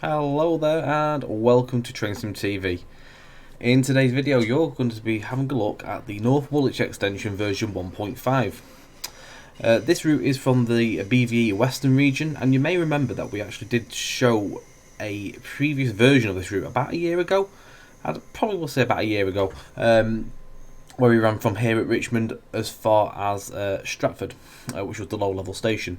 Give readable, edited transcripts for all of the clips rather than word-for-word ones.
Hello there and welcome to Train Sim TV. In today's video you're going to be having a look at the North Woolwich extension version 1.5. This route is from the BVE Western Region, and you may remember that we actually did show a previous version of this route about a year ago. I'd probably will say about a year ago, where we ran from here at Richmond as far as Stratford, which was the low-level station.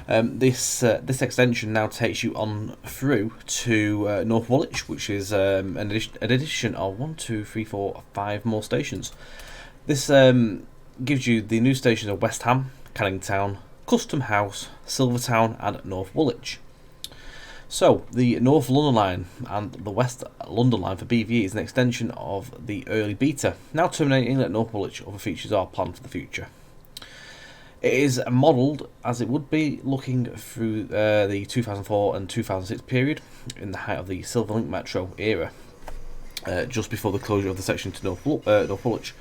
This extension now takes you on through to North Woolwich, which is an addition of 5 more stations. This gives you the new stations of West Ham, Canning Town, Custom House, Silvertown and North Woolwich. So the North London line and the West London line for BVE is an extension of the early beta, now terminating at North Woolwich. Other features are planned for the future. It is modelled as it would be looking through the 2004 and 2006 period, in the height of the Silverlink Metro era, just before the closure of the section to North Woolwich.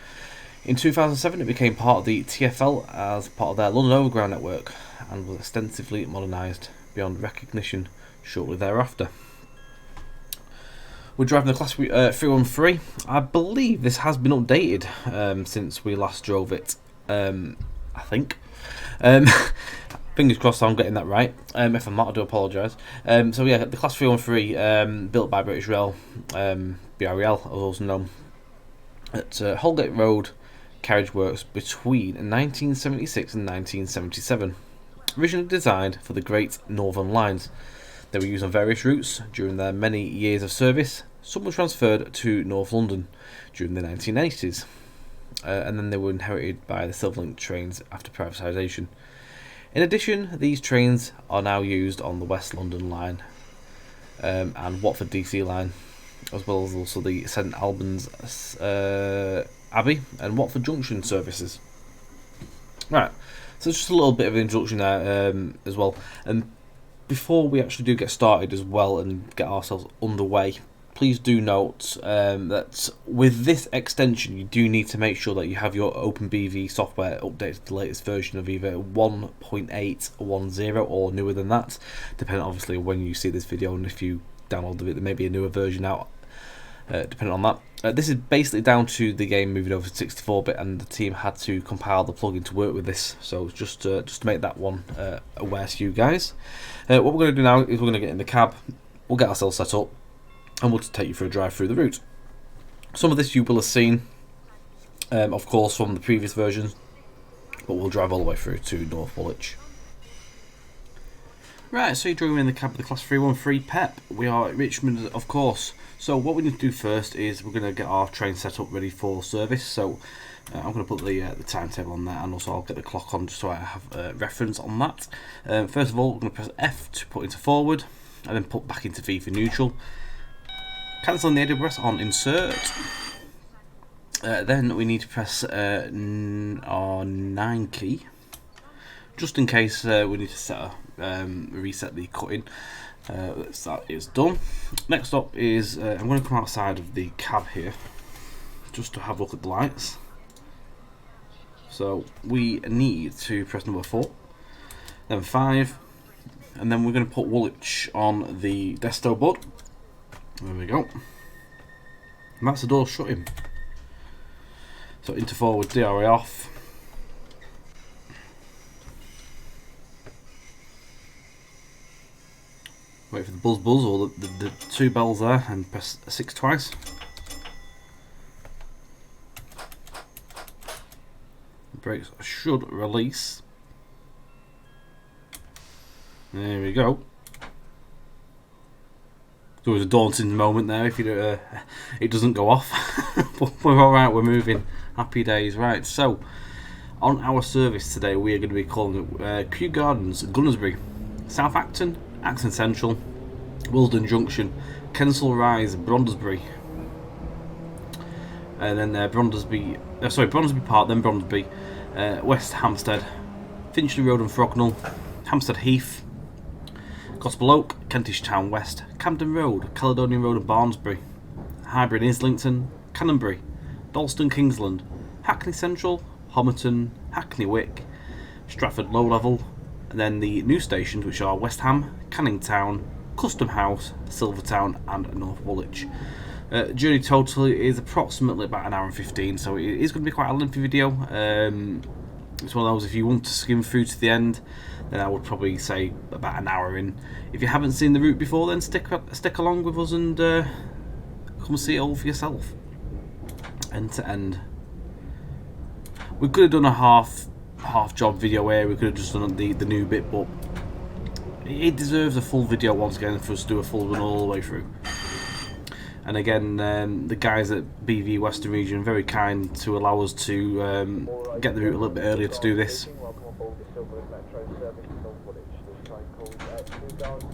In 2007 it became part of the TfL as part of their London Overground network, and was extensively modernised beyond recognition shortly thereafter. We're driving the Class 313. I believe this has been updated since we last drove it, I think. Fingers crossed I'm getting that right. If I'm not, I do apologise. So yeah, the Class 313, built by British Rail, BREL, as also known, at Holgate Road Carriage Works between 1976 and 1977. Originally designed for the Great Northern Lines, they were used on various routes during their many years of service. Some were transferred to North London during the 1980s. And then they were inherited by the Silverlink trains after privatisation. In addition, these trains are now used on the West London line and Watford DC line, as well as also the St Albans Abbey and Watford Junction services. Right, so just a little bit of an introduction there as well. And before we actually do get started as well and get ourselves underway, please do note that with this extension you do need to make sure that you have your OpenBVE software updated to the latest version of either 1.810 or newer than that, depending obviously on when you see this video, and if you download it there may be a newer version out, depending on that. This is basically down to the game moving over to 64-bit, and the team had to compile the plugin to work with this, so just to make that one aware to you guys. What we're going to do now is we're going to get in the cab, we'll get ourselves set up, and we'll take you for a drive through the route. Some of this you will have seen, of course, from the previous versions, but we'll drive all the way through to North Woolwich. Right, so you're driving in the cab of the Class 313 PEP. We are at Richmond, of course. So what we need to do first is we're going to get our train set up ready for service. So I'm going to put the timetable on there, and also I'll get the clock on just so I have reference on that. First of all, we're going to press F to put into forward, and then put back into V for neutral. Cancelling the AWS on insert. Then we need to press our 9 key, just in case we need to reset the cutting. That is done. Next up is I'm going to come outside of the cab here just to have a look at the lights. So we need to press number 4, then 5, and then we're going to put Woolwich on the desto board. There we go. And that's the door shutting. So into forward, DRA off. Wait for the buzz or the 2 bells there, and press 6 twice. The brakes should release. There we go. It's always a daunting moment there if you it doesn't go off. But we're alright, we're moving. Happy days. Right, so on our service today we are going to be calling it Kew Gardens, Gunnersbury, South Acton, Acton Central, Wilsden Junction, Kensal Rise, Brondesbury, and then Brondesbury Park, then Brondesbury, West Hampstead, Finchley Road and Frognall, Hampstead Heath, Gospel Oak, Kentish Town West, Camden Road, Caledonian Road and Barnesbury, Highbury and Islington, Canonbury, Dalston Kingsland, Hackney Central, Homerton, Hackney Wick, Stratford Low Level, and then the new stations, which are West Ham, Canning Town, Custom House, Silvertown and North Woolwich. Journey total is approximately about an hour and 15, so it is going to be quite a lengthy video. It's one of those, if you want to skim through to the end, then I would probably say about an hour in. If you haven't seen the route before, then stick along with us and come see it all for yourself, end to end. We could have done a half job video here. We could have just done the new bit, but it deserves a full video once again for us to do a full run all the way through. And again, the guys at BVE Western Region are very kind to allow us to get the route a little bit earlier to do this. Welcome on board the Silverlink Metro service to North Woolwich. This train called Wagons, Dlr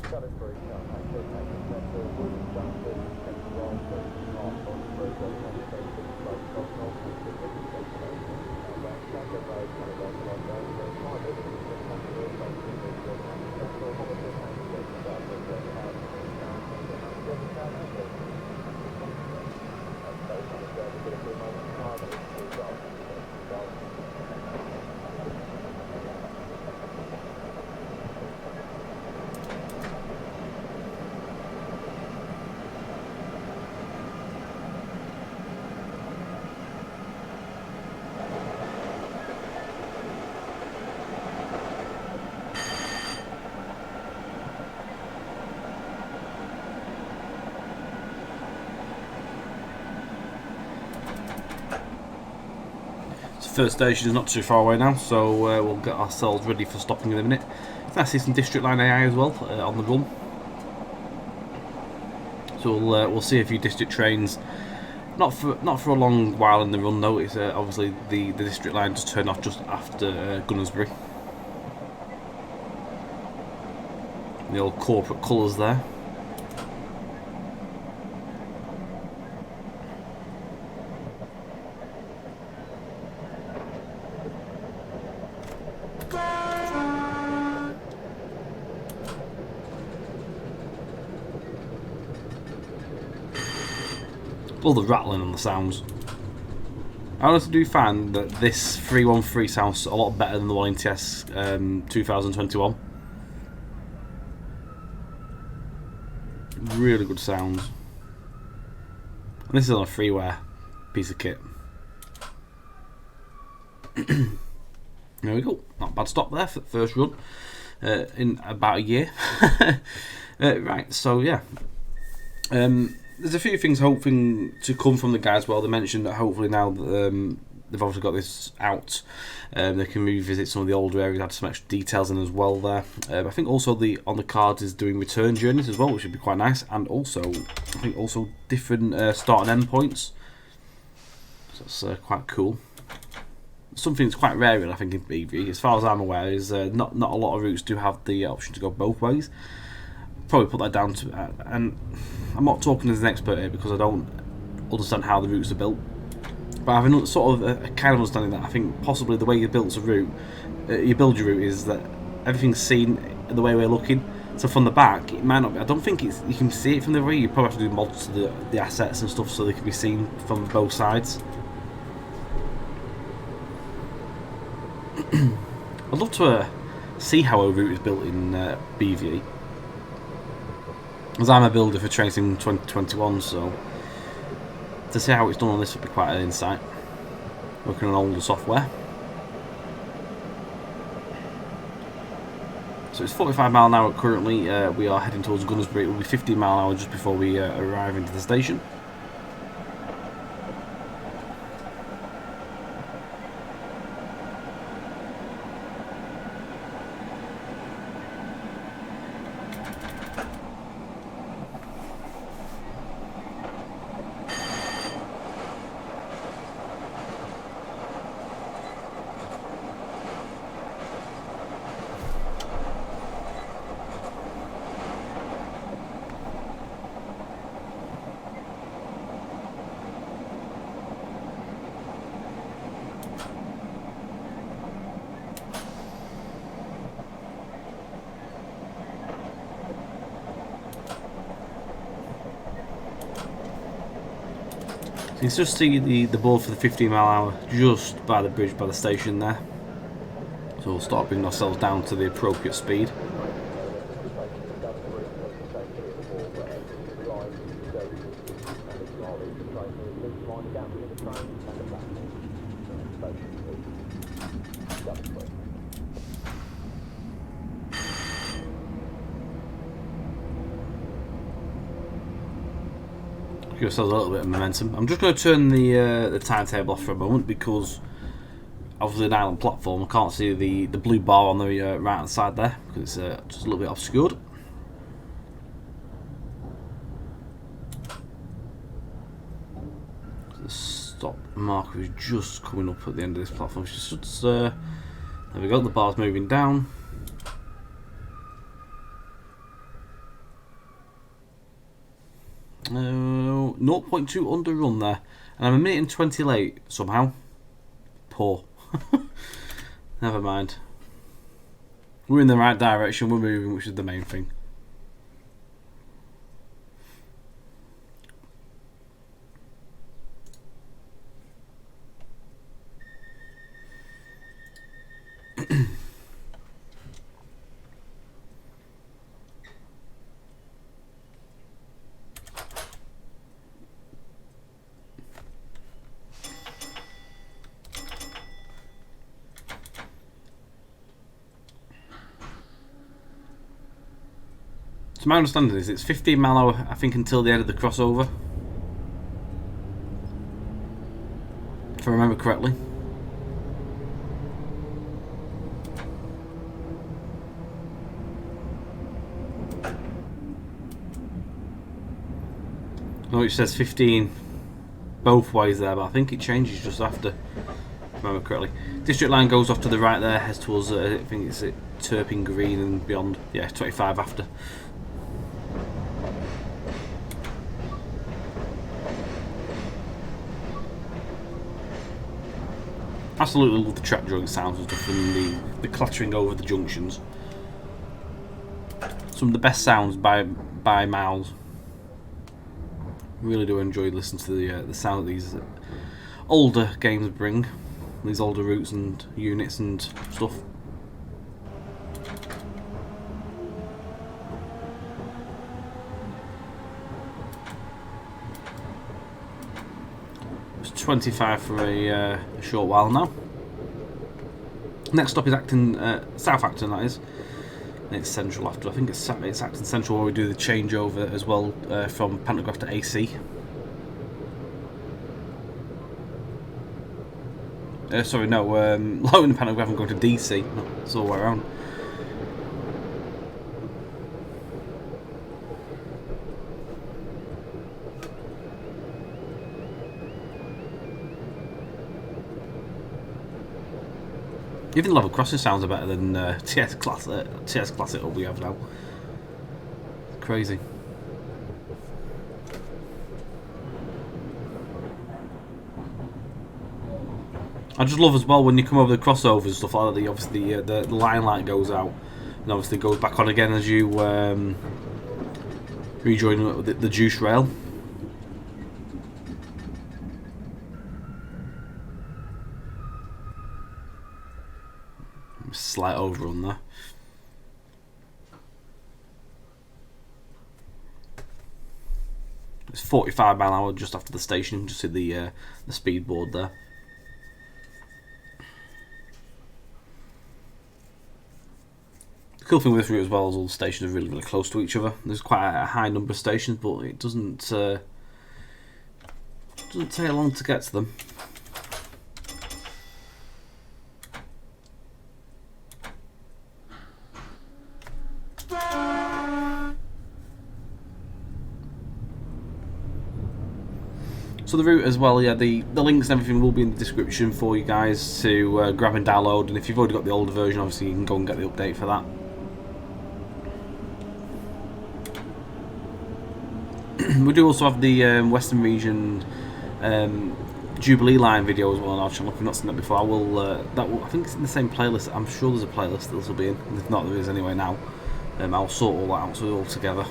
First station is not too far away now, so we'll get ourselves ready for stopping in a minute. It's nice to see some District Line AI as well on the run. So we'll see a few district trains. Not for a long while in the run though. It's obviously the District Line just turned off just after Gunnersbury. The old corporate colours there. All the rattling and the sounds. I honestly do find that this 313 sounds a lot better than the one in TS 2021. Really good sounds. And this is on a freeware piece of kit. There we go. Not a bad stop there for the first run in about a year. Right, so yeah. There's a few things hoping to come from the guys. Well, they mentioned that hopefully now that they've obviously got this out, they can revisit some of the older areas, add some extra details in as well there. I think also on the cards is doing return journeys as well, which would be quite nice, and also I think also different start and end points. So that's quite cool. Something that's quite rare, I think, in BVE, as far as I'm aware, is not a lot of routes do have the option to go both ways. Probably put that down to, and I'm not talking as an expert here because I don't understand how the routes are built, but I have a sort of a kind of understanding that I think possibly the way you build a route, you build your route, is that everything's seen the way we're looking. So from the back, it might not be. I don't think you can see it from the way. You probably have to do mods to the assets and stuff so they can be seen from both sides. I'd love to see how a route is built in BVE. As I'm a builder for Train Sim 2021, so to see how it's done on this would be quite an insight. Working on older software. So it's 45 mile an hour currently. We are heading towards Gunnersbury. It will be 15 mile an hour just before we arrive into the station. So you can just see the board for the 15 mile an hour just by the bridge, by the station there. So we'll start bringing ourselves down to the appropriate speed. Right, please. Give ourselves a little bit of momentum. I'm just going to turn the timetable off for a moment because obviously an island platform. I can't see the blue bar on the right hand side there because it's just a little bit obscured. The stop marker is just coming up at the end of this platform. There we go. The bar's moving down. Oh, 0.2 underrun there, and I'm a minute and 20 late somehow. Poor. Never mind. We're in the right direction, we're moving, which is the main thing. So my understanding is it's 15 mile an hour, I think, until the end of the crossover, if I remember correctly. No, it says 15 both ways there, but I think it changes just after, if I remember correctly. District line goes off to the right there, heads towards, I think it's at Turpin Green and beyond. Yeah, 25 after. Absolutely love the track joint sounds and stuff, and the clattering over the junctions. Some of the best sounds by miles. Really do enjoy listening to the sound that these older games bring, these older routes and units and stuff. It's 25 for a short while now. Next stop is South Acton, that is. And it's Central after. I think it's Acton Central where we do the changeover as well from pantograph to AC. Sorry, no, lowering the pantograph and going to DC. No, it's all the way around. Even level crossing sounds are better than TS Classic we have now. It's crazy. I just love as well when you come over the crossovers and stuff like that. Obviously the line light goes out and obviously goes back on again as you rejoin the juice rail. Slight overrun there. It's 45 mile an hour just after the station. Just see the speed board there. The cool thing with this route as well is all the stations are really, really close to each other. There's quite a high number of stations, but it doesn't take long to get to them. So the route as well, yeah, the links and everything will be in the description for you guys to grab and download, and if you've already got the older version, obviously you can go and get the update for that. We do also have the Western Region Jubilee line video as well on our channel. If you've not seen that before, I think it's in the same playlist. I'm sure there's a playlist that this will be in, and if not, there is anyway now. I'll sort all that out so we're all together.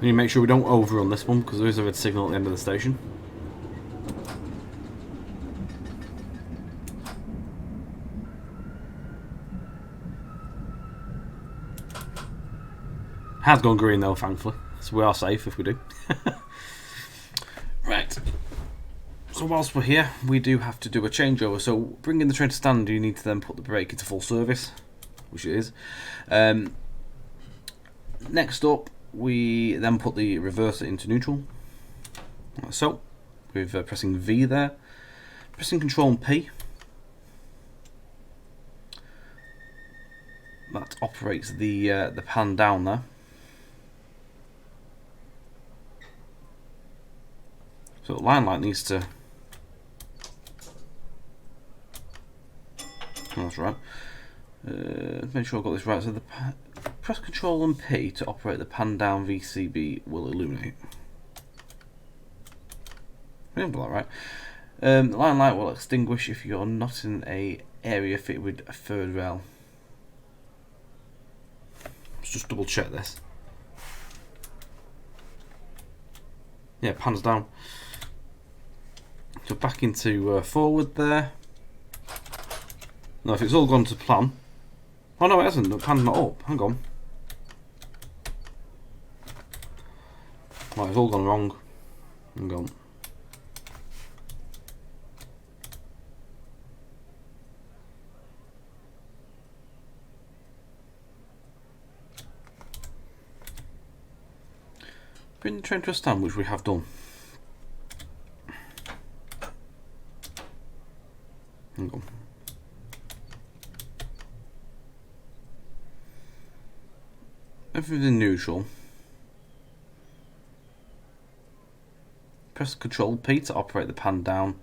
We need to make sure we don't overrun this one because there is a red signal at the end of the station. Has gone green though, thankfully, so we are safe if we do. Right. So whilst we're here, we do have to do a changeover. So bringing the train to stand, you need to then put the brake into full service, which it is. Next up, we then put the reverser into neutral. Like so, with pressing V there, pressing Control and P. That operates the pan down there. So the line light needs to. Oh, that's right. Make sure I've got this right. So the press Control and P to operate the pan down VCB will illuminate. I didn't put that right. The line light will extinguish if you're not in a area fitted with a third rail. Let's just double check this. Yeah, pans down. So back into forward there. Now if it's all gone to plan. Oh no, it hasn't. The pan's not up. Hang on. Right, it's all gone wrong. Hang on. Bring the train to a stand, which we have done. Hang on. Everything neutral. Press Control P to operate the pan down.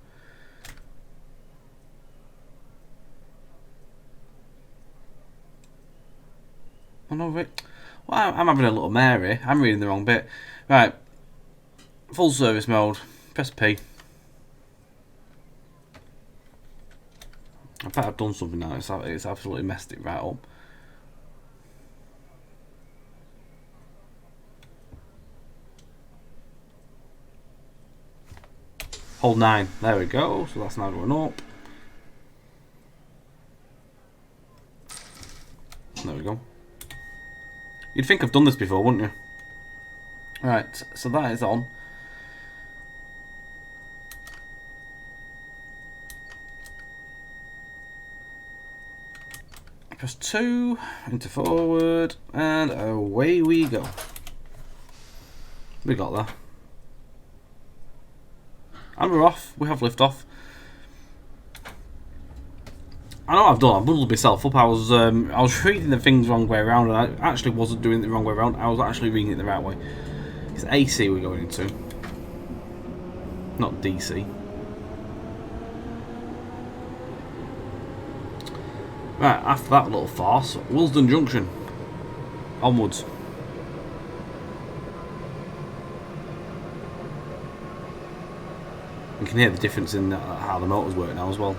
Oh no, wait. Well, I'm having a little Mary. I'm reading the wrong bit. Right. Full service mode. Press P. I bet I've done something now. It's absolutely messed it right up. Hold 9. There we go. So that's now going up. There we go. You'd think I've done this before, wouldn't you? Right, so that is on. Press 2 into forward, and away we go. We got there. And we're off. We have lift off. I know what I've done. I've muddled myself up. I was reading the things the wrong way around, and I actually wasn't doing it the wrong way around. I was actually reading it the right way. It's AC we're going into, not DC. Right, after that little farce, Willesden Junction. Onwards. You can hear the difference in how the motors work now as well.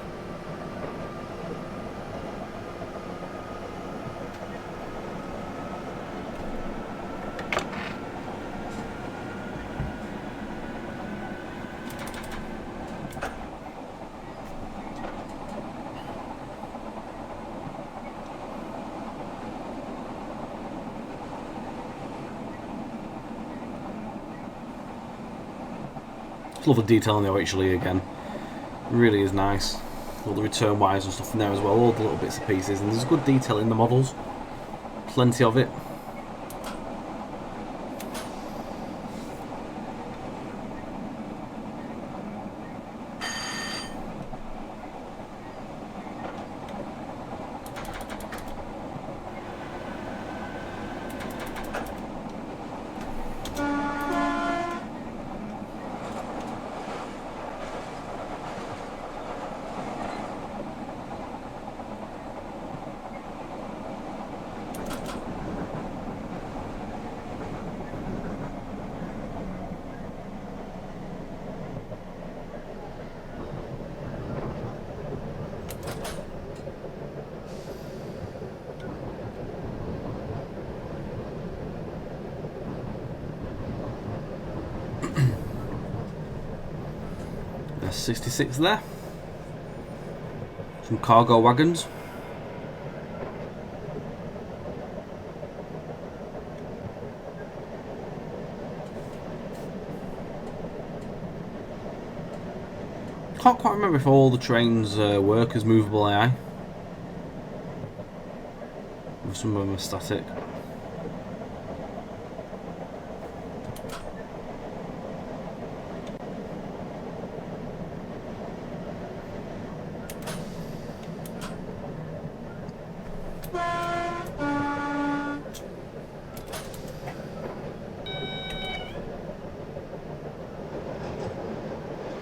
Love the detail in the OHLE again. Really is nice. All the return wires and stuff in there as well, all the little bits and pieces, and there's good detail in the models. Plenty of it. 66 there. Some cargo wagons. Can't quite remember if all the trains work as movable AI. Some of them are static.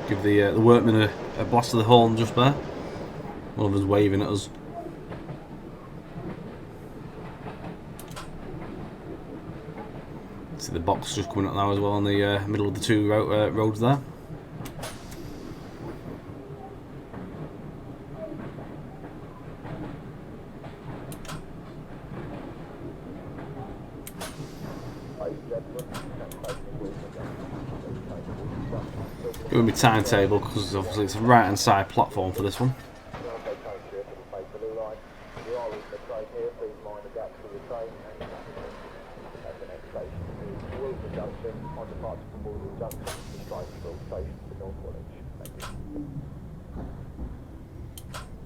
Give the workmen a blast of the horn just there. One of us waving at us. See the box just coming up now as well in the middle of the two roads there. Doing my timetable because obviously it's a right hand side platform for this one.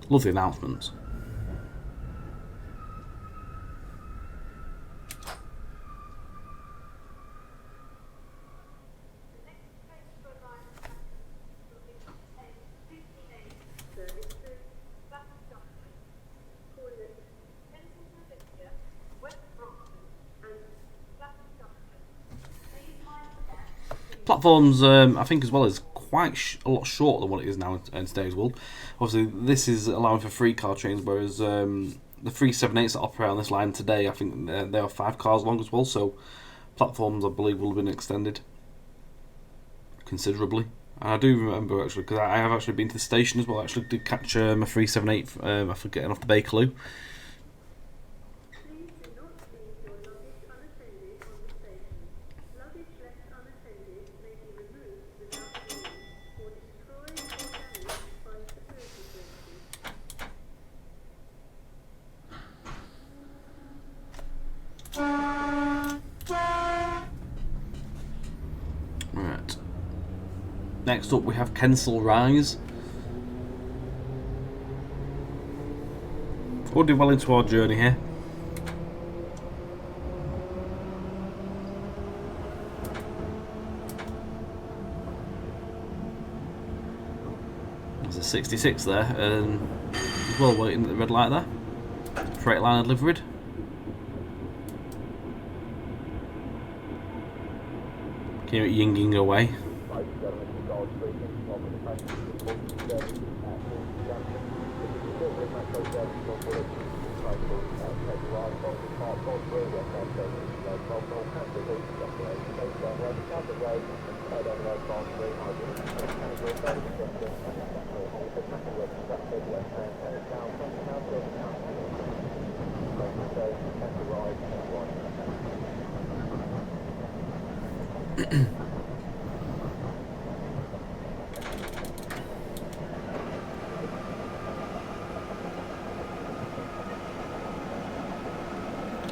Love the announcements. Platforms, I think as well, is quite a lot shorter than what it is now in today's world. Obviously, this is allowing for 3 car trains, whereas the 378s that operate on this line today, I think they are 5 cars long as well. So platforms, I believe, will have been extended considerably. And I do remember actually, because I have actually been to the station as well. I actually did catch my 378 after getting off the Bakerloo. Right. Next up we have Kensal Rise. Already well into our journey here. There's a 66 there, and well waiting at the red light there. Freightliner delivered. Keep it yinging away.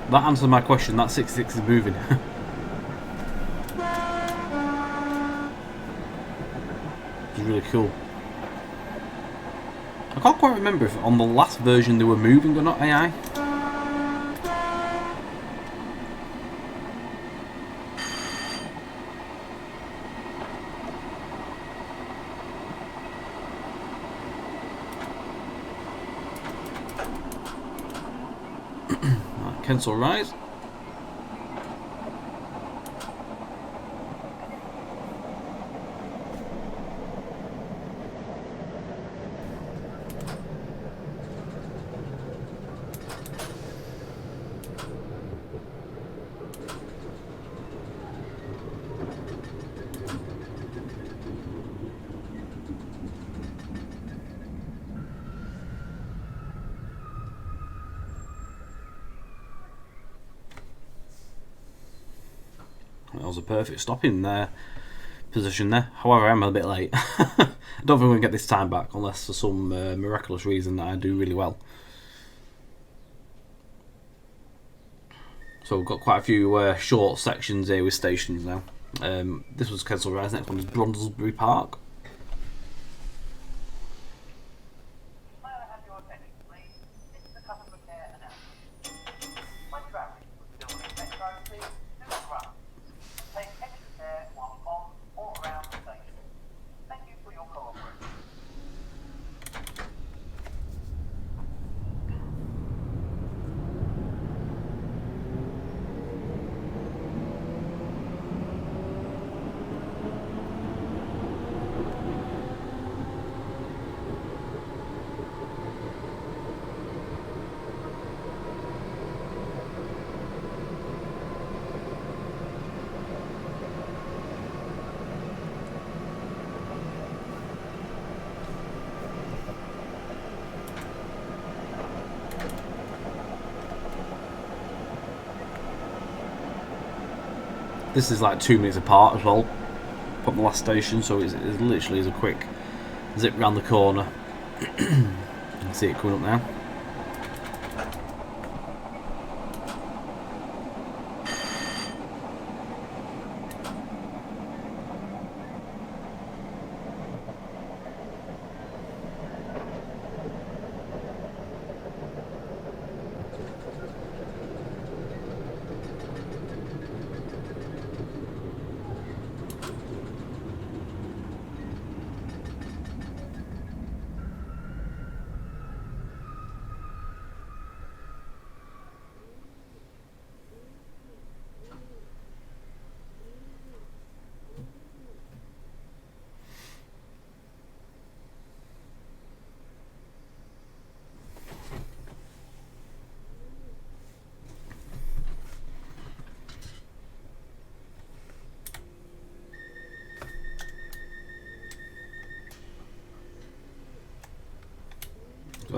That answers my question, that 66 is moving. It's really cool. I can't quite remember if on the last version they were moving or not, AI. Kensal Rise. That was a perfect stop in there. position there. However, I'm a bit late. I don't think we're going to get this time back unless for some miraculous reason that I do really well. So we've got quite a few short sections here with stations now. This was Kensal Rise, next one is Brondlesbury Park. This is like 2 minutes apart as well from the last station, so it's literally a quick zip round the corner. You can see it coming up now.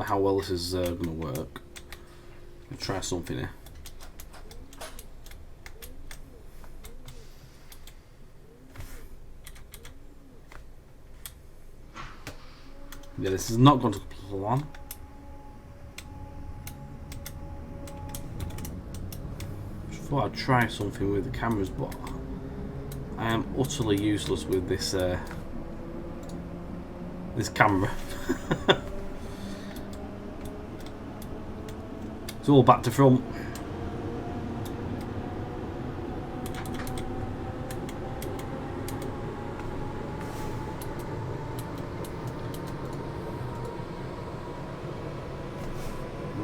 How well this is going to work. I'll try something here. Yeah, this is not going to plan. I thought I'd try something with the cameras, but I am utterly useless with this this camera. It's all back to front.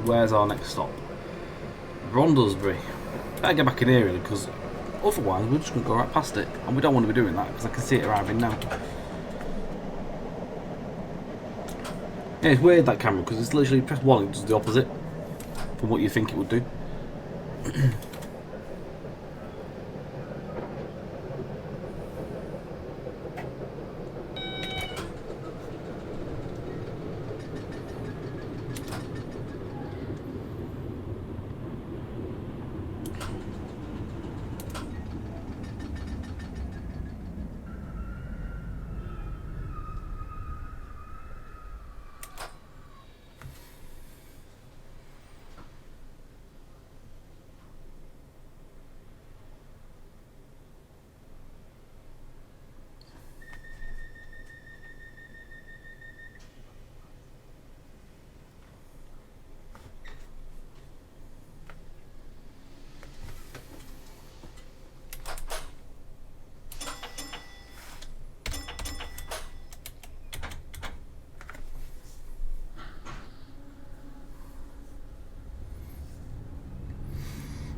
Where's our next stop? Brondlesbury. Better get back in here really, because otherwise we're just going to go right past it, and we don't want to be doing that because I can see it arriving now. Yeah, it's weird that camera because it's literally press 1 and it does the opposite from what you think it would do.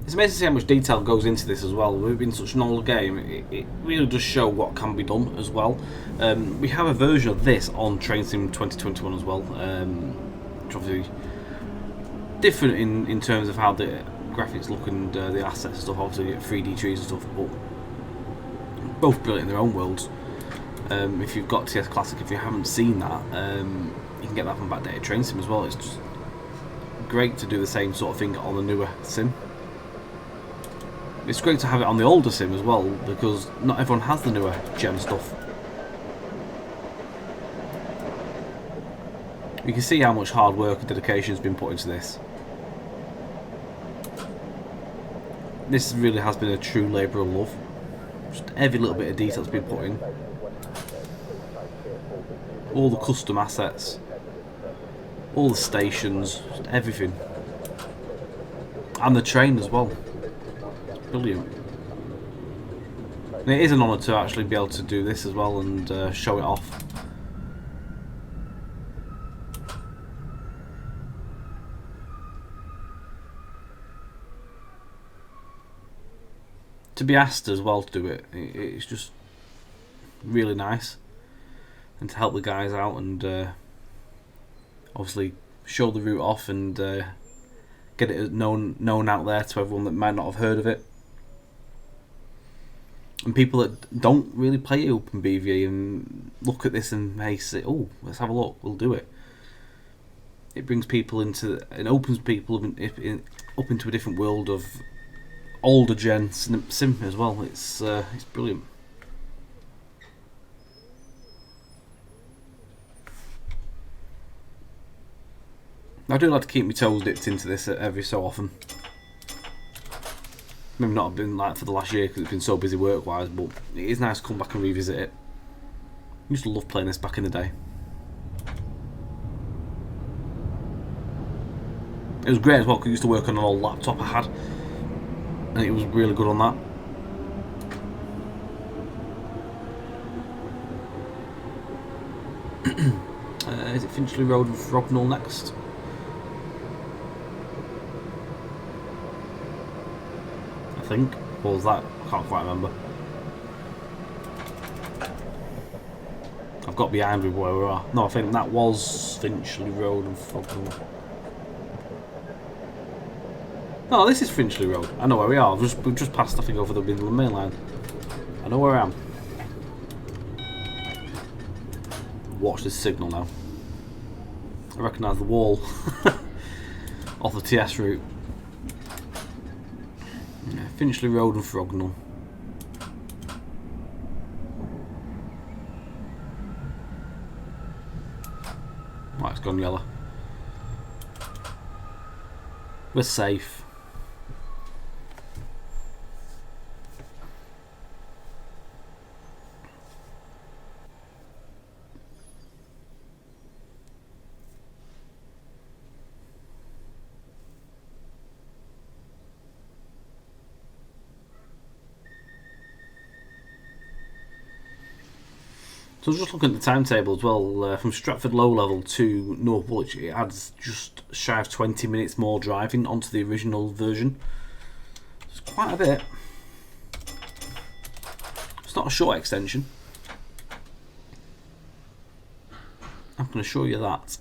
It's amazing to see how much detail goes into this as well. We've been such an old game, it really does show what can be done as well. We have a version of this on Train Sim 2021 as well, which obviously different in terms of how the graphics look and the assets and stuff. Obviously you get 3D trees and stuff, but both brilliant in their own worlds. If you've got TS Classic, if you haven't seen that, you can get that from backdated Train Sim as well. It's just great to do the same sort of thing on the newer sim. It's great to have it on the older sim as well, because not everyone has the newer gen stuff. You can see how much hard work and dedication has been put into this. This really has been a true labour of love. Just every little bit of detail has been put in. All the custom assets, all the stations, just everything. And the train as well. Brilliant. And it is an honour to actually be able to do this as well and show it off. To be asked as well to do it, it's just really nice. And to help the guys out and obviously show the route off and get it known out there to everyone that might not have heard of it. And people that don't really play OpenBVE and look at this and may say, oh, let's have a look, we'll do it. It brings people into, and opens people up into a different world of older gen sim as well. It's brilliant. I do like to keep my toes dipped into this every so often. Maybe not have been like for the last year because it's been so busy work wise, but it is nice to come back and revisit it. I used to love playing this back in the day. It was great as well because I used to work on an old laptop I had, and it was really good on that. Is it Finchley Road with Frognall next? I think. Or was that? I can't quite remember. I've got behind me where we are. No, I think that was Finchley Road and Frognall. No, this is Finchley Road. I know where we are. We've just passed, I think, over the Midland Main Line. I know where I am. Watch this signal now. I recognise the wall off the TS route. Yeah, Finchley Road and Frognall. Right, it's gone yellow. We're safe. So I was just looking at the timetable as well, from Stratford Low Level to North Woolwich, it adds just shy of 20 minutes more driving onto the original version. It's quite a bit. It's not a short extension. I'm going to show you that.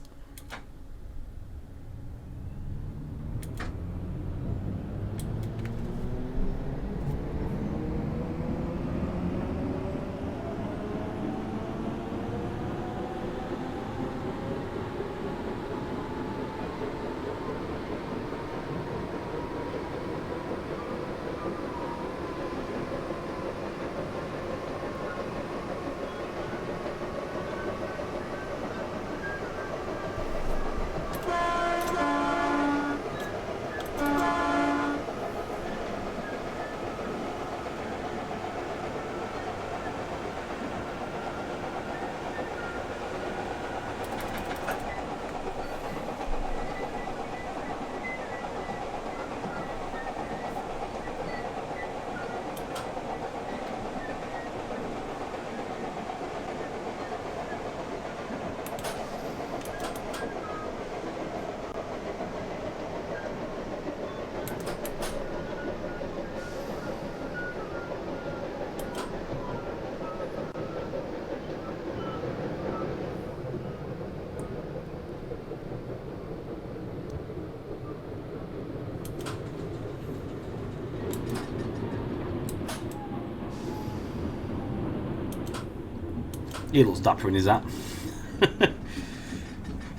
He looks dapper in his hat.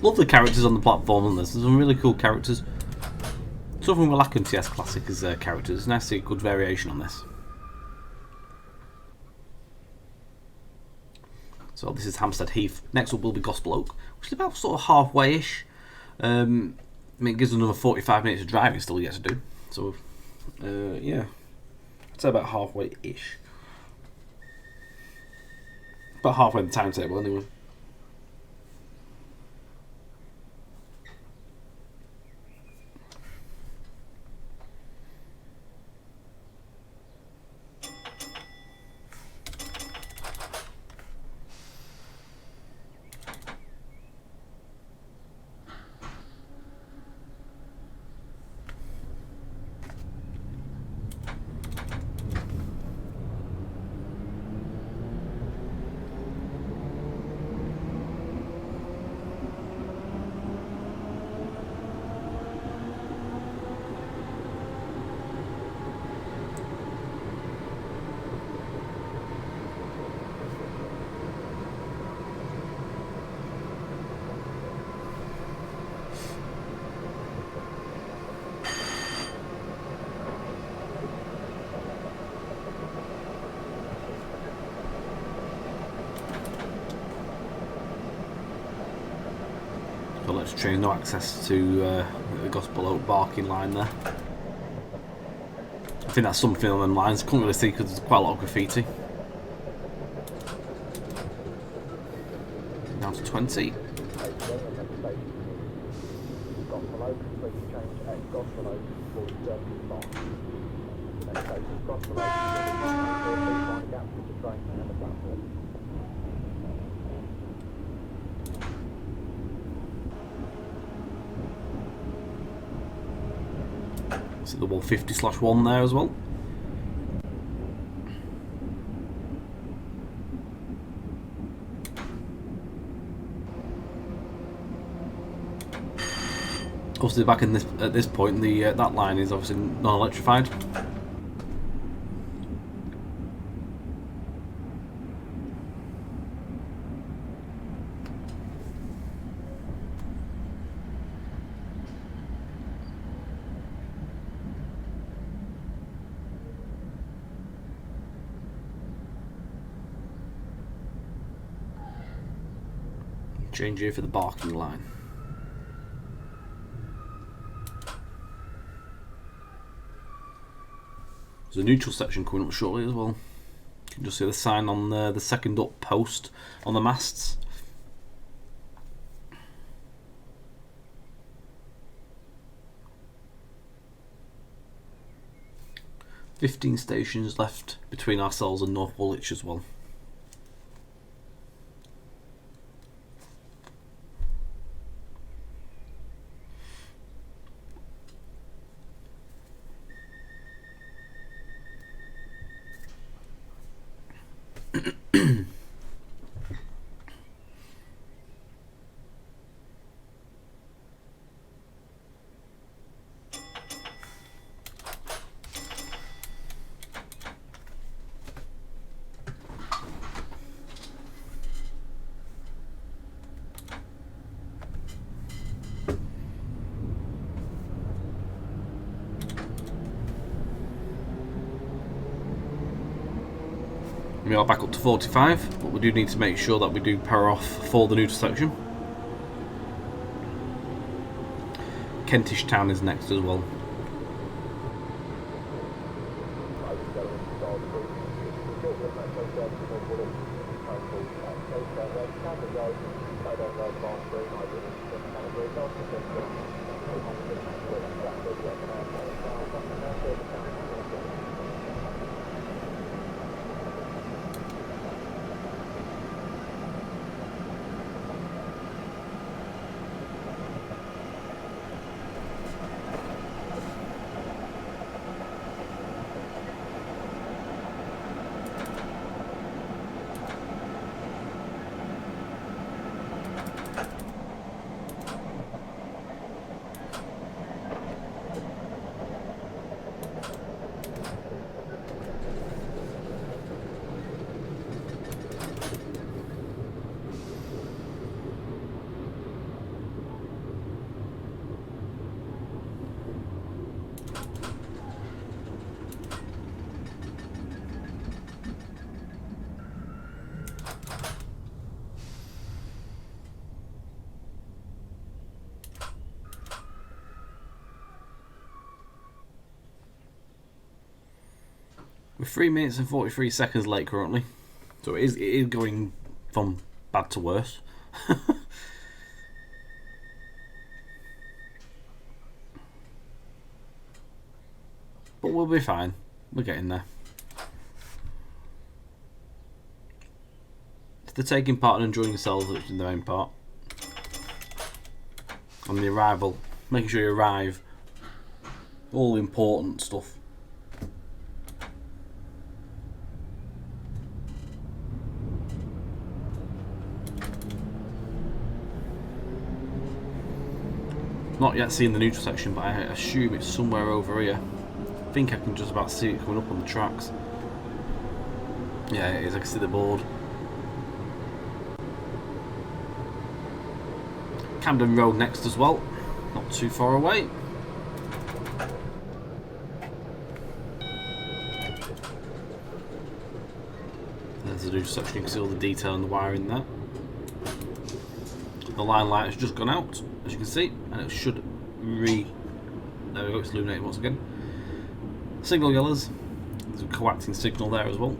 Love the characters on the platform, and there's some really cool characters. Something we're lacking TS Classic is characters. It's nice to see a good variation on this. So this is Hampstead Heath. Next up will be Gospel Oak, which is about sort of halfway-ish. I mean, it gives us another 45 minutes of driving still yet to do. So, yeah, I'd say about halfway-ish. About halfway in the timetable, anyway. Let's train, no access to the Gospel Oak barking line there. I think that's something on them lines. Couldn't really see because there's quite a lot of graffiti. Down to 20. So the 150/1 there as well. Obviously, back in at this point, that line is obviously non-electrified. Change here for the barking line. There's a neutral section coming up shortly as well. You can just see the sign on the second up post on the masts. "15 stations left between ourselves and North Woolwich as well." We are back up to 45, but we do need to make sure that we do power off for the neutral section. Kentish Town is next as well. We're 3 minutes and 43 seconds late currently, so it is going from bad to worse. But we'll be fine. We're getting there. If they're taking part and enjoying themselves, which is the main part. On the arrival, making sure you arrive. All important stuff. Not yet seeing the neutral section, but I assume it's somewhere over here. I think I can just about see it coming up on the tracks. Yeah, it is. I can see the board. Camden Road next as well. Not too far away. There's the neutral section. You can see all the detail and the wiring there. The line light has just gone out, as you can see, and it should there we go, it's illuminating once again. Signal yellers, there's a coacting signal there as well.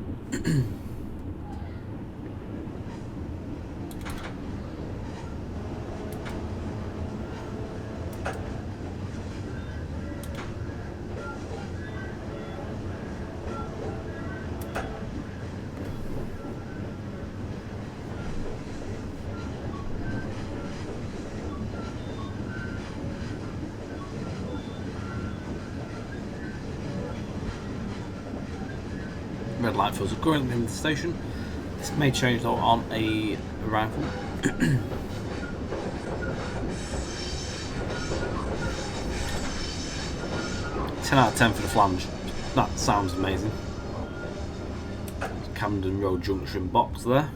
Red light fills are currently in the station. This may change though on a arrival. 10 out of 10 for the flange. That sounds amazing. Camden Road Junction box there.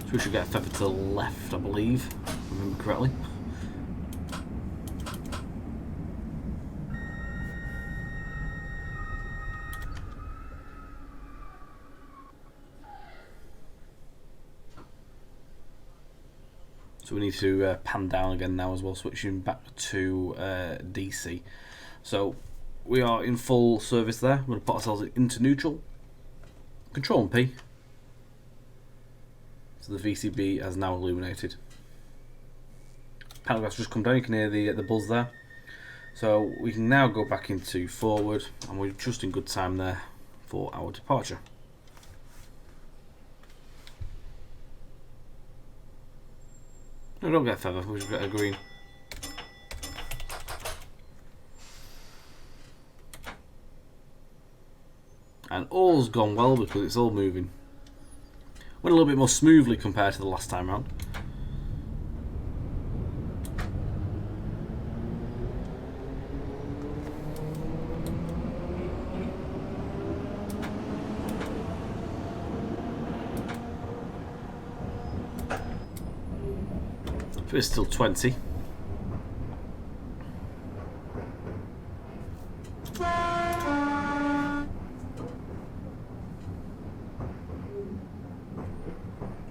So we should get a feather to the left, I believe, if I remember correctly. So we need to pan down again now as well, switching back to DC. So we are in full service there. We're going to put ourselves into neutral. Control and P. So the VCB has now illuminated. Panel glass just come down, you can hear the buzz there. So we can now go back into forward, and we're just in good time there for our departure. No, don't get a feather, we just get a green. And all's gone well because it's all moving. Went a little bit more smoothly compared to the last time round. But it's still 20. You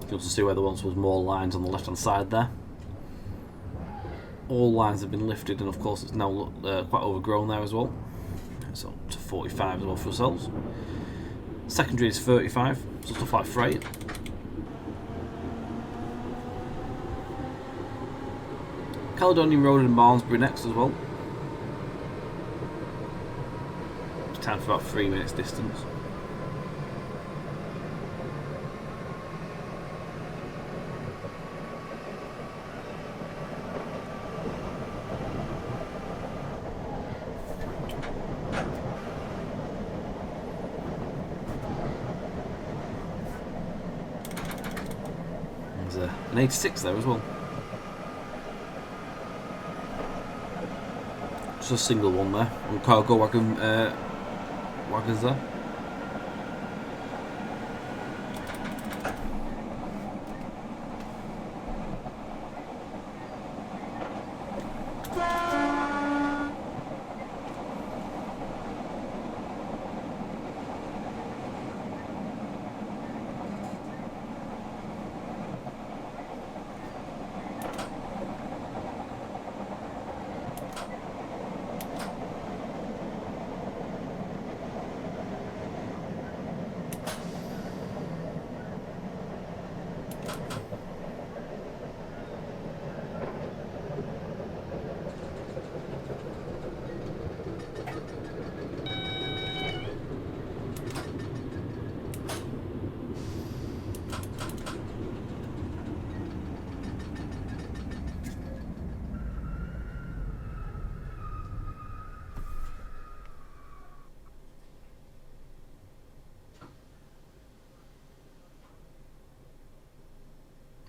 can also see where there once was more lines on the left hand side there. All lines have been lifted, and of course it's now quite overgrown there as well. So up to 45 as well for ourselves. Secondary is 35, so stuff like freight. Caledonian Road and Malmesbury next as well. It's time for about 3 minutes distance. There's an 86 there as well. Just a single one there, and cargo wagons there.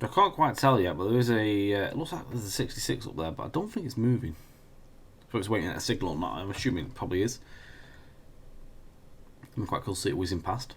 I can't quite tell yet, but there is a. It looks like there's a 66 up there, but I don't think it's moving. So it's waiting at a signal or not. I'm assuming it probably is. It'd be quite cool to see it whizzing past.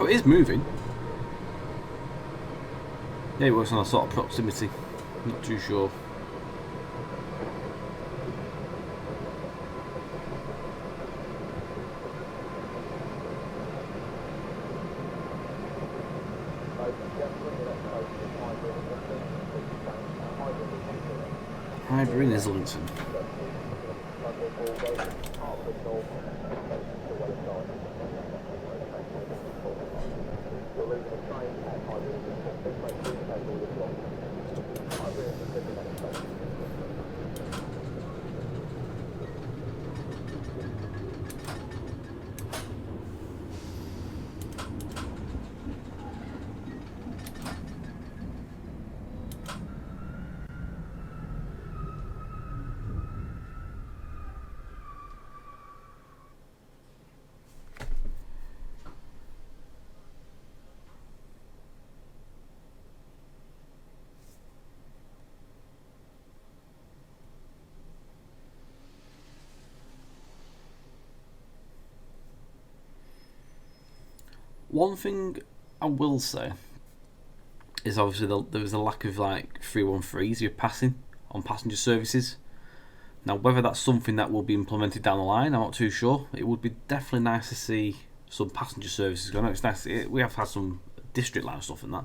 Oh, it is moving. Yeah, it works on a sort of proximity. Not too sure. Hybrid Islington. One thing I will say is obviously there was a lack of like 313s you're passing on passenger services. Now whether that's something that will be implemented down the line, I'm not too sure. It would be definitely nice to see some passenger services going. It's nice. We have had some district line stuff and that,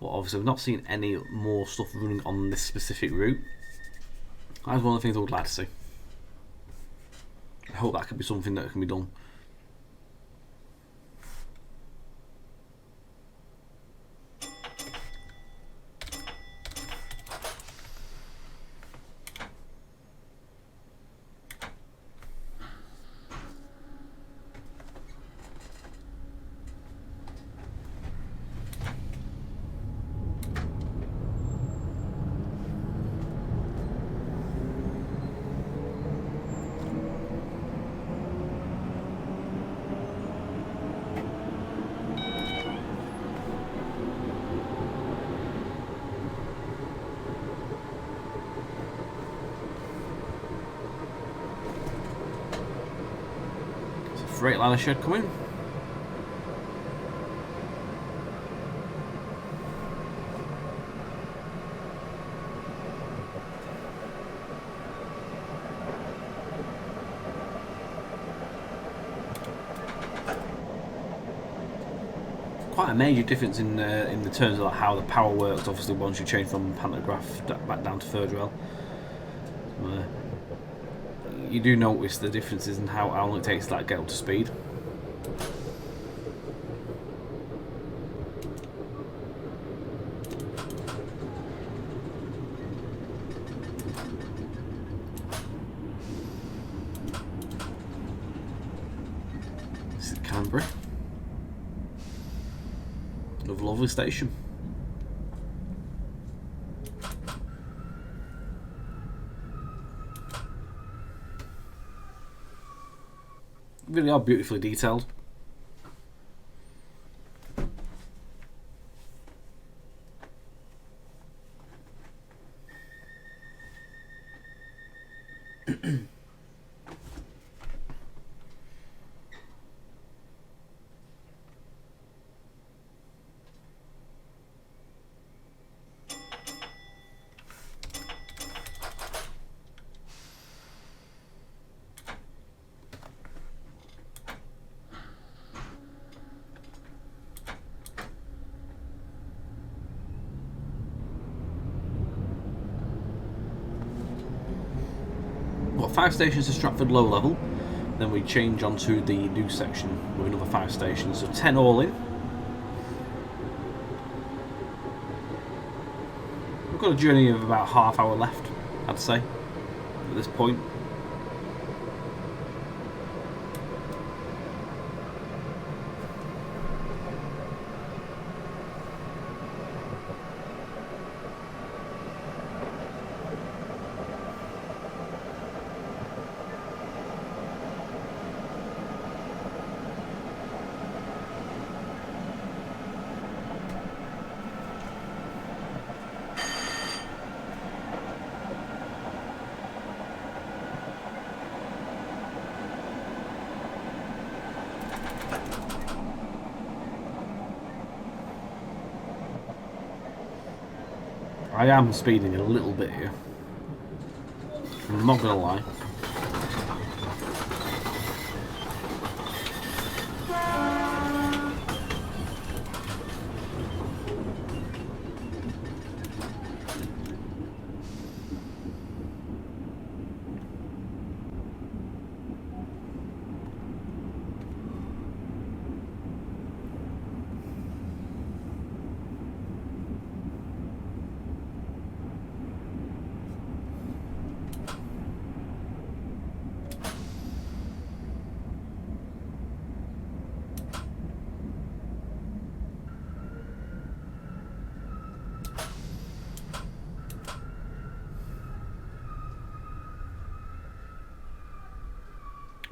but obviously we've not seen any more stuff running on this specific route. That's one of the things I would like to see. I hope that could be something that can be done. Freightliner shed coming. Quite a major difference in the terms of like how the power works. Obviously, once you change from pantograph back down to third rail. You do notice the differences in how long it takes to like, get up to speed. This is Canberra. Another lovely station. Really are beautifully detailed. 5 stations to Stratford low level, then we change onto the new section with another 5 stations, so 10 all in. We've got a journey of about half hour left, I'd say, at this point. I am speeding a little bit here, I'm not gonna lie.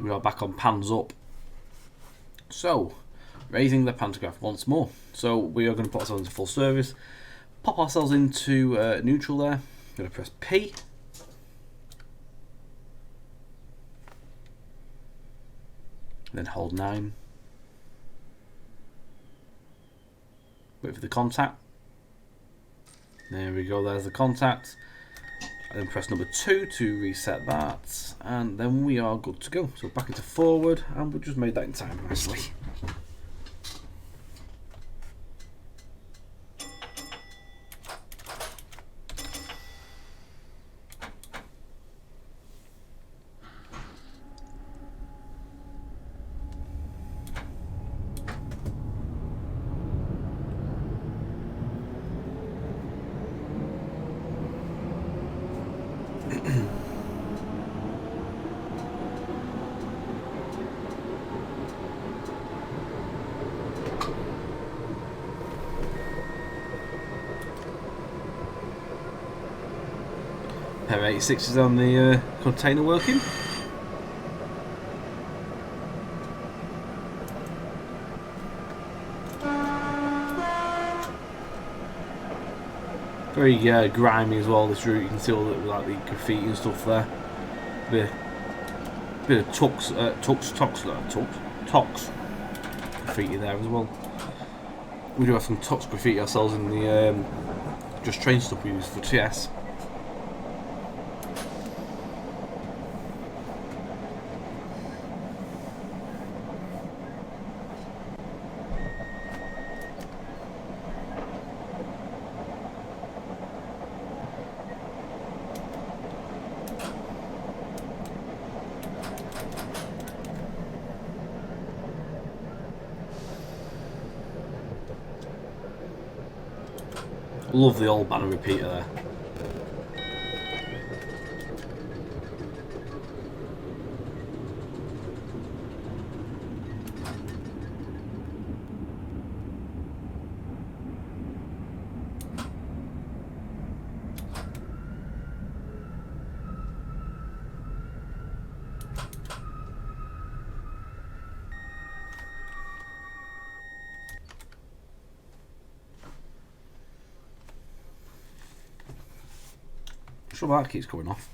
We are back on pans up. So, raising the pantograph once more. So we are going to put ourselves into full service, pop ourselves into neutral there. I'm going to press P. Then hold 9. Wait for the contact. There we go, there's the contact. And then press number 2 to reset that, and then we are good to go. So back into forward, and we just made that in time nicely. Pair 86s on the container working. Very grimy as well, this route. You can see all the, like, the graffiti and stuff there. Bit of tox graffiti there as well. We do have some tox graffiti ourselves in the just train stuff we use for TS. Love the old banner repeater there. Sure that keeps going off.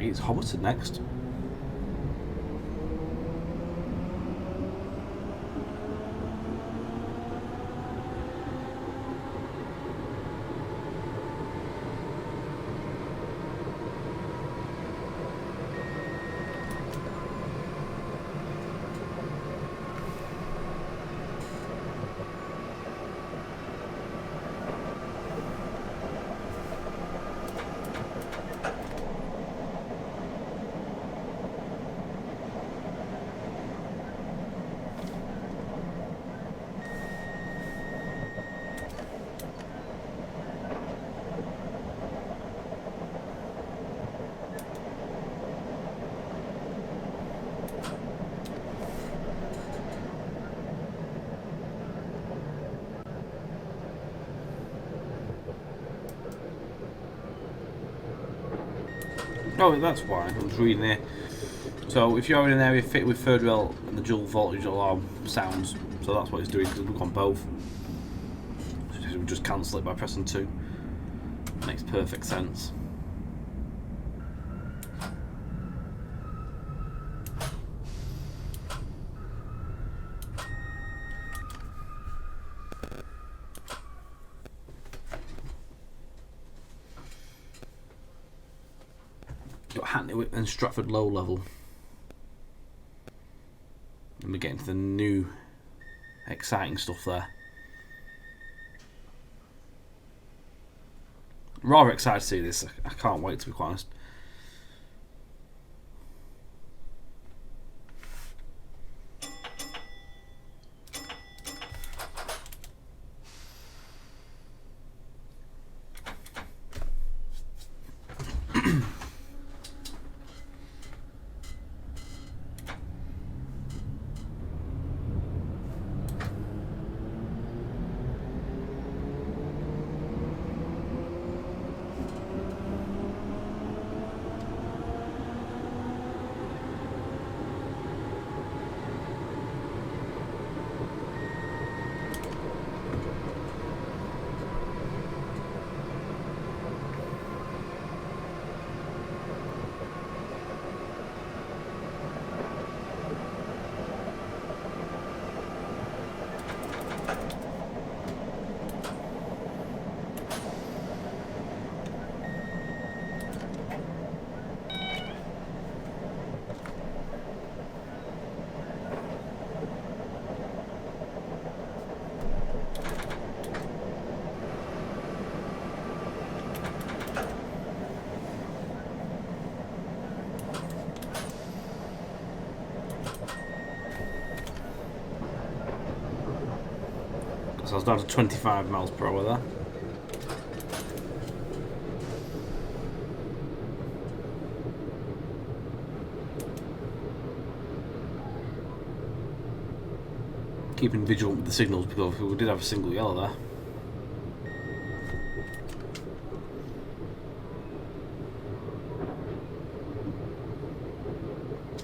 It's Hobbiton next. Oh, that's why. I was reading here. So, if you're in an area fit with third rail and the dual voltage alarm sounds, so that's what it's doing, because we look on both. So we just cancel it by pressing 2. Makes perfect sense. Got Hackney and Stratford low level. And we're getting to the new exciting stuff there. Rather excited to see this. I can't wait, to be quite honest. So I was down to 25 miles per hour there. Keeping vigilant with the signals because we did have a single yellow there.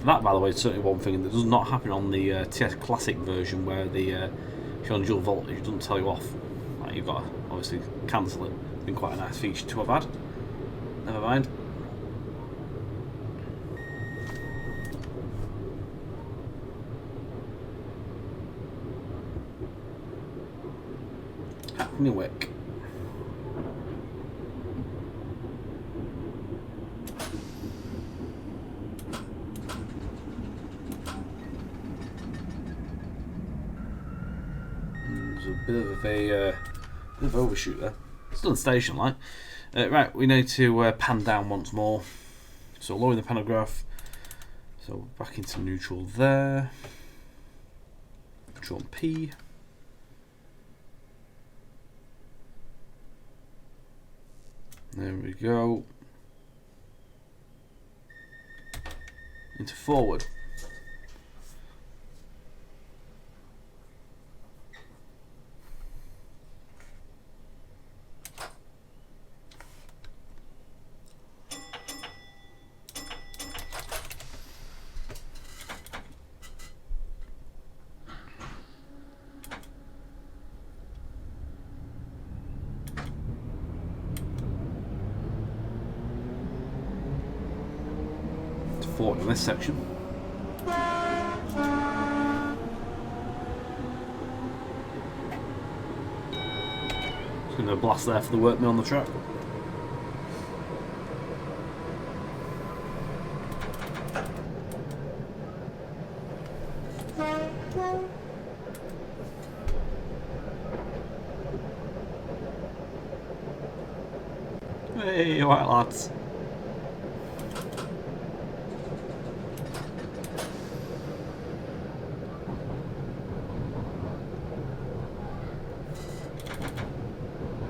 That, by the way, is certainly one thing that does not happen on the TS Classic version, where the if you're on dual voltage, it doesn't tell you off. Like, you've got to obviously cancel it. It's been quite a nice feature to have had. Never mind. Hackney Wick. Bit of overshoot there. Still in station light. Right, we need to pan down once more. So lowering the pantograph. So back into neutral there. Control P. There we go. Into forward. 40 on this section. Just going to blast there for the workmen on the track. Hey, alright lads.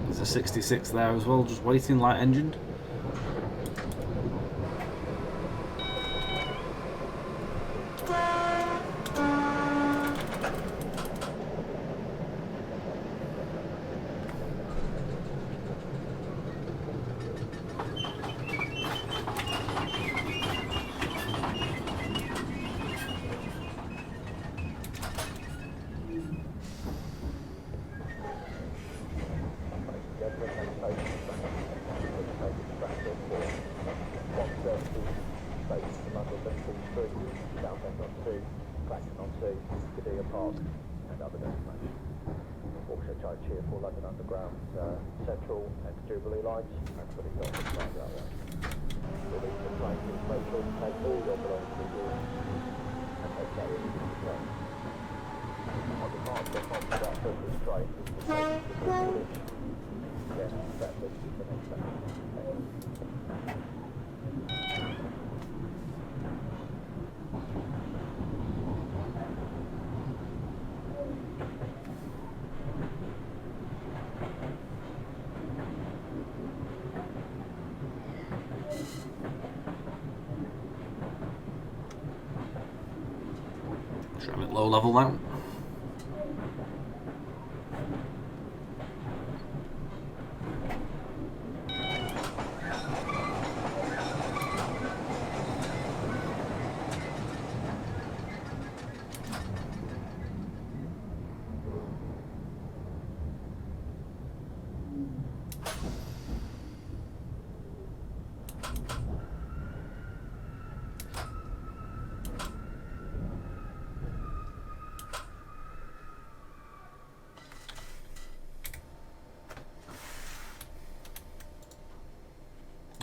There's a 66 there as well, just waiting, light engined. Also try to cheer for London Underground, Central and Jubilee lines. That's what he's got to find out there. Release the plane to Metro, take all your belongings with you, and take that into the train. On the part of that surface train, is the train to North Woolwich. Then that leads to the next station. Trying at low level now.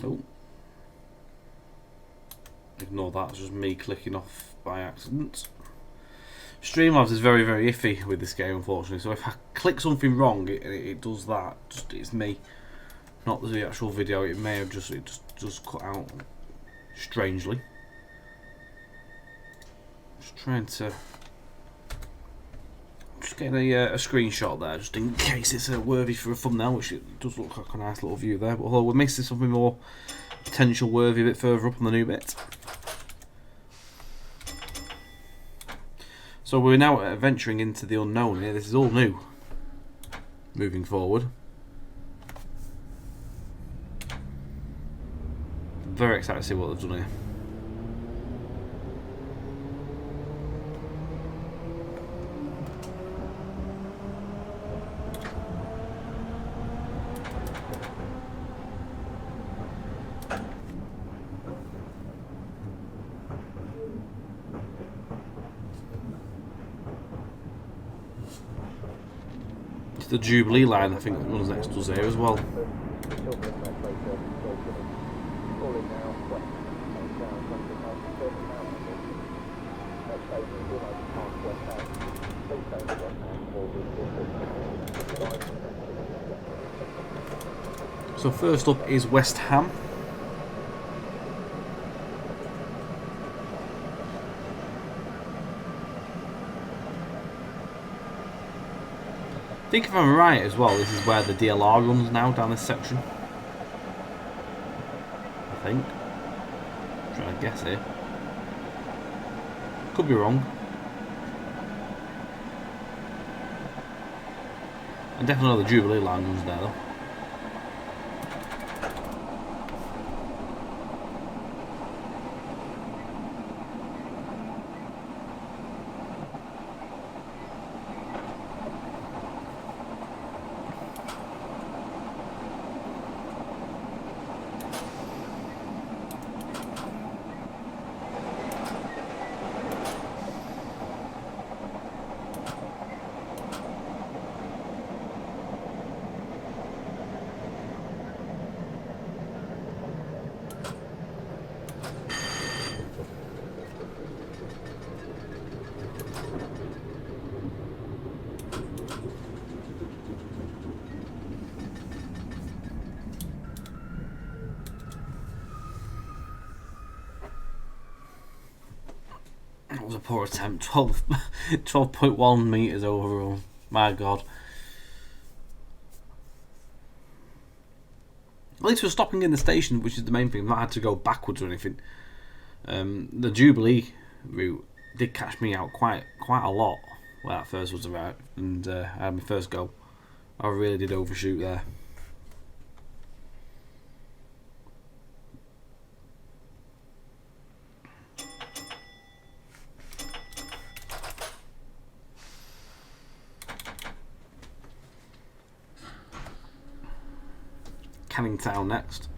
Oh. Ignore that, it's just me clicking off by accident. Streamlabs is very, very iffy with this game, unfortunately. So if I click something wrong, it does that. It's me, not the actual video. It may have just cut out strangely. Just trying to getting a screenshot there, just in case it's worthy for a thumbnail, which it does look like a nice little view there. But although we're missing something more potential worthy a bit further up on the new bit. So we're now venturing into the unknown here. This is all new. Moving forward. Very excited to see what they've done here. The Jubilee line, I think, runs next to us here as well. So first up is West Ham. I think if I'm right as well, this is where the Dlr runs now, down this section. I think. I'm trying to guess here. Could be wrong. I definitely know the Jubilee line runs there though. was a poor attempt. 12.1 metres overall. My God. At least we're stopping in the station, which is the main thing. I've not had to go backwards or anything. The Jubilee route did catch me out quite a lot when that first was about, and I had my first go. I really did overshoot there. Canning Town next.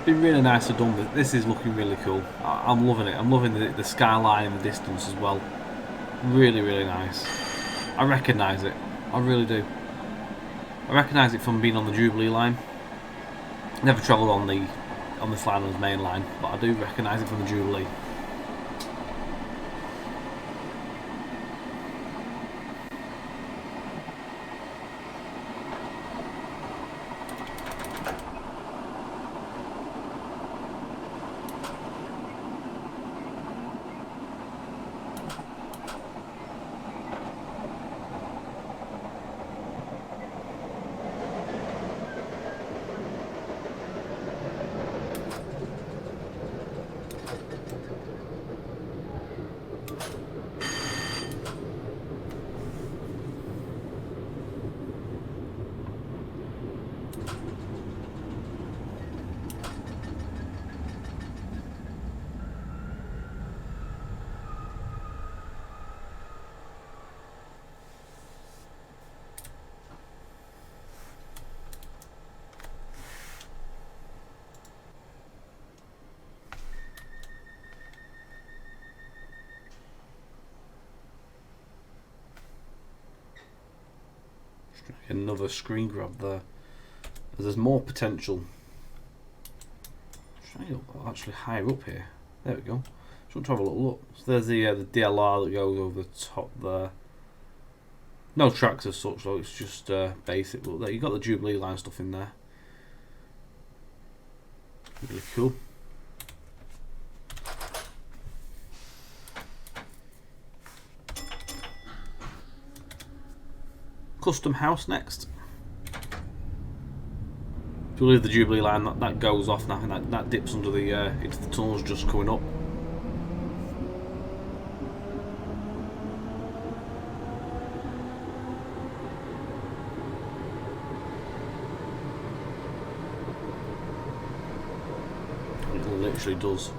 Been really nicely done. This is looking really cool. I'm loving it. I'm loving the skyline in the distance as well. Really, really nice. I recognise it. I really do. I recognise it from being on the Jubilee line. Never travelled on this line on the main line, but I do recognise it from the Jubilee. Another screen grab there. There's more potential. Actually higher up here. There we go. Just want to have a little look. So there's the Dlr that goes over the top there. No tracks as such though, it's just basic. But there you got the Jubilee line stuff in there. Really cool. Custom house next. If you leave the Jubilee line, that goes off now, and that dips under the into the tunnels just coming up. It literally does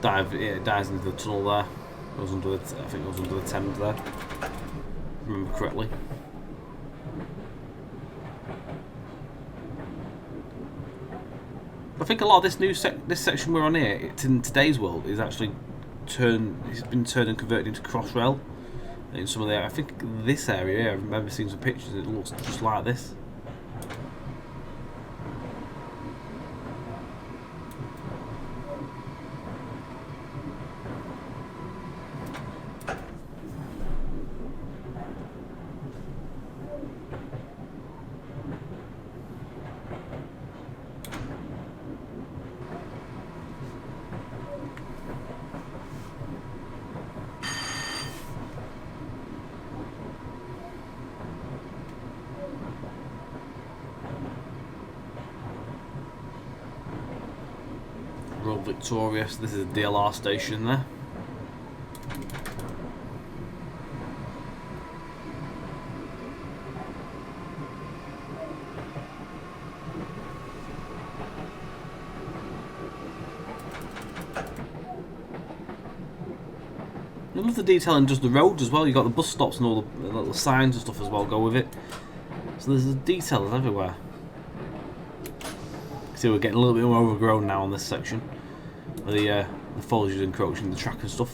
dive. Yeah, it dives into the tunnel there. Goes under the. I think it goes under the Thames there. Remember correctly. I think a lot of this section we're on here, in today's world, is actually it's been turned and converted into Crossrail. In some of the, I think this area here, I remember seeing some pictures. It looks just like this. Road Victoria, so this is the Dlr Station there. I love the detail in just the roads as well. You've got the bus stops and all the little signs and stuff as well go with it. So there's details everywhere. See, we're getting a little bit more overgrown now on this section. The foliage is encroaching the track and stuff.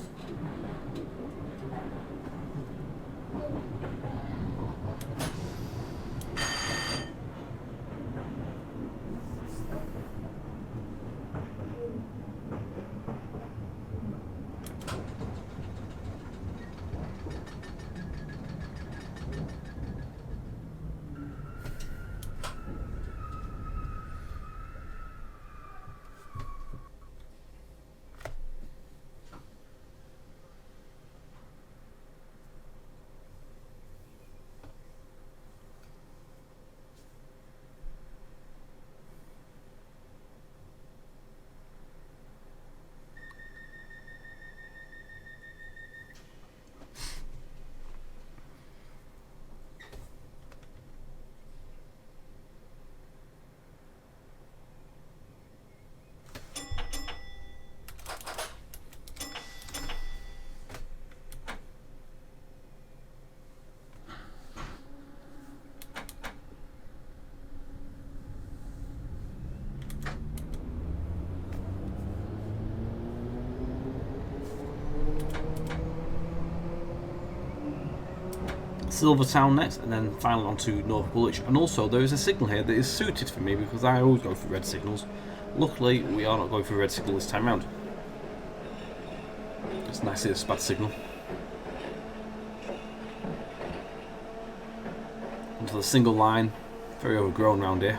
Silvertown next, and then finally on to North Woolwich. And also there is a signal here that is suited for me because I always go for red signals. Luckily we are not going for a red signal this time round. It's nice, it's a bad signal. Onto the single line, very overgrown round here.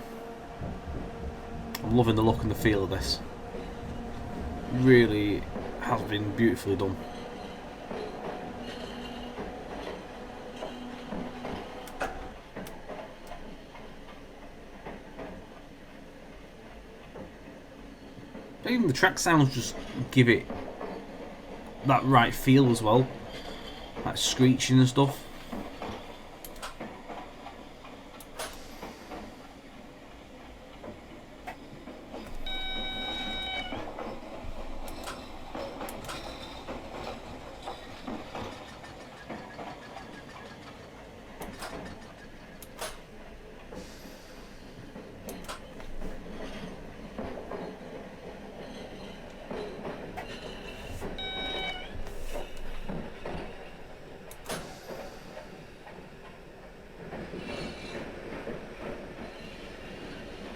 I'm loving the look and the feel of this. Really has been beautifully done. Even the track sounds just give it that right feel as well, like screeching and stuff.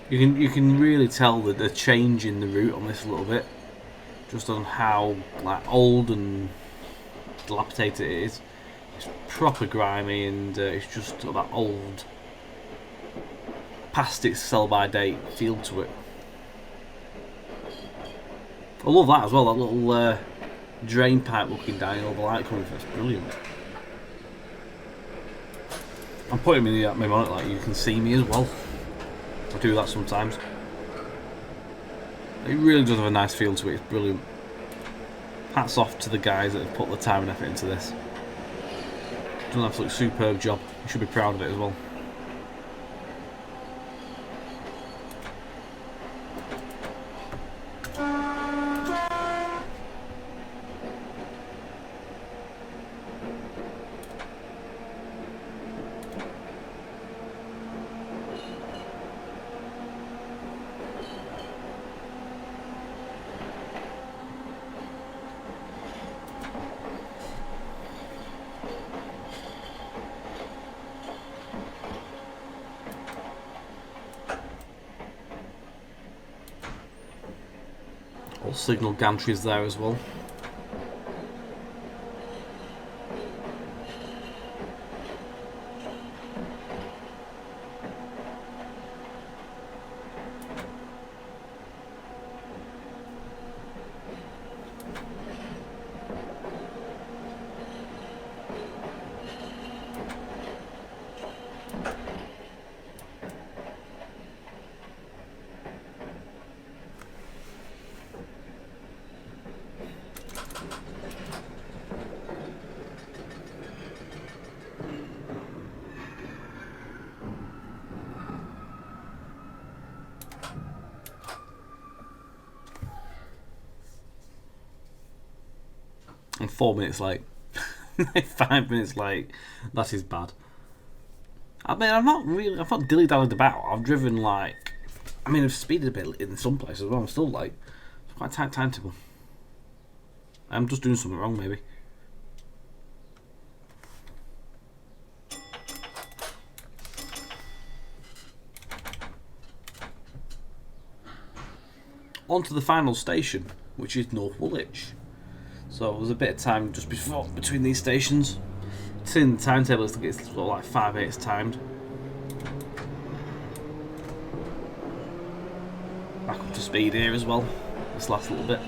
You can really tell that the change in the route on this a little bit, just on how like old and dilapidated it is. It's proper grimy and it's just got that old, past its sell-by date feel to it. I love that as well. That little drain pipe looking down, all the light coming from. It's brilliant. I'm putting me in my monitor like you can see me as well. I do that sometimes. It really does have a nice feel to it. It's brilliant. Hats off to the guys that have put the time and effort into this. Done an absolute superb job. You should be proud of it as well. All signal gantries there as well. And 4 minutes late. 5 minutes late. That is bad. I mean, I've not dilly-dallied about. I've driven like, I mean, I've speeded a bit in some places as well. I'm still like, it's quite a tight timetable. I'm just doing something wrong, maybe. On to the final station, which is North Woolwich. So there was a bit of time just between these stations. It's in the timetable, it's sort of like 5/8 timed. Back up to speed here as well, this last little bit.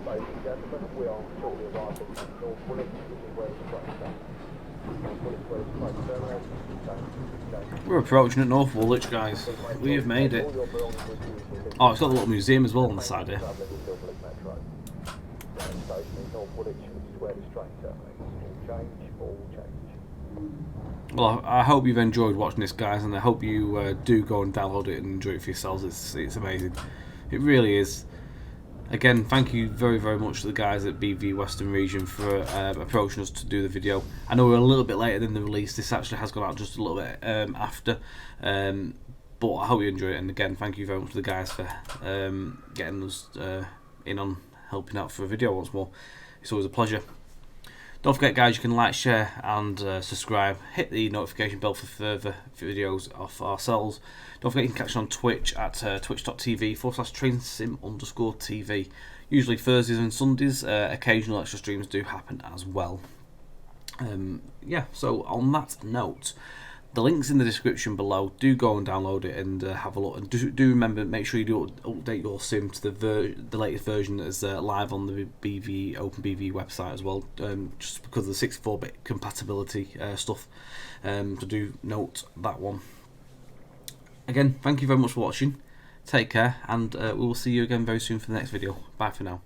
Ladies and gentlemen, we are shortly arriving at North Woolwich, which is where the train starts. North Woolwich, where the train terminates, We're approaching at North Woolwich, guys. We have made it. Oh, it's got a little museum as well on the side here. Silverlink Metro. Train station in North Woolwich, which is where this train terminates. All change. Well, I hope you've enjoyed watching this, guys, and I hope you do go and download it and enjoy it for yourselves. It's amazing. It really is. Again, thank you very, very much to the guys at BVE Western Region for approaching us to do the video. I know we're a little bit later than the release. This actually has gone out just a little bit after. But I hope you enjoy it. And again, thank you very much to the guys for getting us in on helping out for a video once more. It's always a pleasure. Don't forget, guys, you can like, share and subscribe. Hit the notification bell for further videos of ourselves. Don't forget you can catch us on Twitch at twitch.tv/trainsim_TV. Usually Thursdays and Sundays. Occasional extra streams do happen as well. Yeah, so on that note, the link's in the description below. Do go and download it and have a look. And do remember, make sure you do update your sim to the latest version that is live on the BVE OpenBVE website as well. Just because of the 64-bit compatibility stuff. So do note that one. Again, thank you very much for watching. Take care, and we will see you again very soon for the next video. Bye for now.